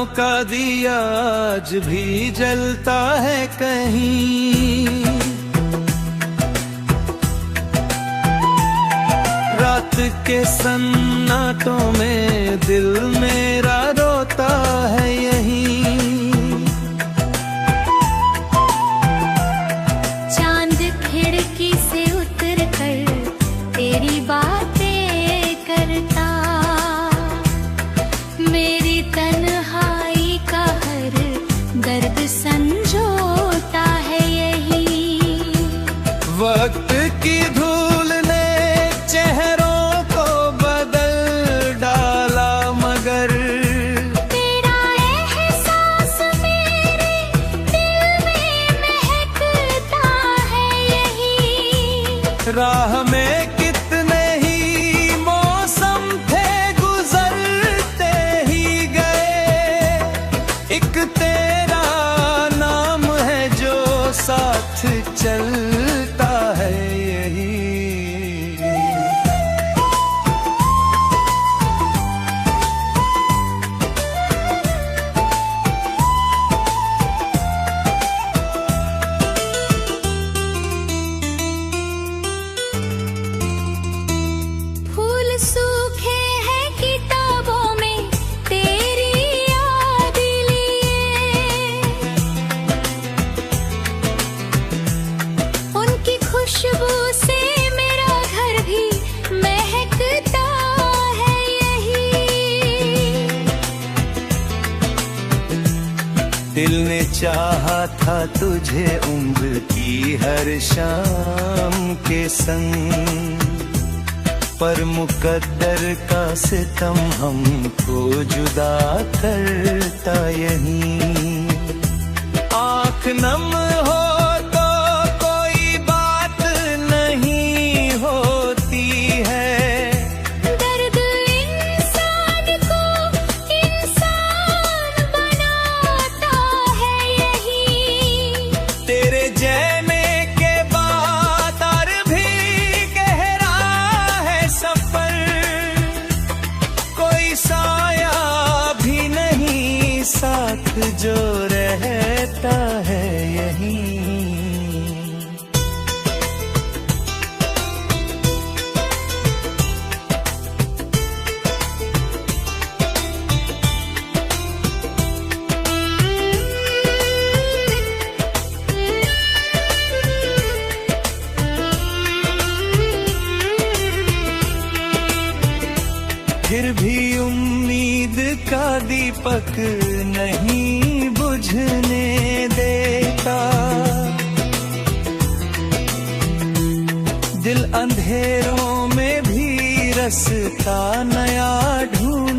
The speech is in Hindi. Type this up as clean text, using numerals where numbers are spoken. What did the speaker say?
का दिया आज भी जलता है कहीं। रात के सन्नाटों में दिल मेरा रोता है यहीं। चांद खिड़की से उतर कर तेरी बातें करता, मेरी तन्हाई का हर दर्द संजोता है यही। वक्त की धूल ने चेहरों को बदल डाला, मगर तेरा एहसास मेरे दिल में महकता है यही। राह में कितने ही मौसम थे गुजरते ही गए, एक तेरा नाम है जो साथ चलता है यही। फूल सूखे हैं किताबों में तेरी याद लिए, उनकी खुशबू से मेरा घर भी महकता है यही। दिल ने चाहा था तुझे उम्र की हर शाम के संग, पर मुकद्दर का सितम हमको जुदा करता यहीं। आँख नम हो तो कोई बात नहीं होती है, दर्द इंसान को इंसान बनाता है यही। तेरे जैने के बाद और भी गहरा है सफर, कोई साया भी नहीं साथ जो रहता है यहीं। फिर भी उम्मीद का दीपक नहीं बुझने देता, दिल अंधेरों में भी रास्ता नया ढूंढ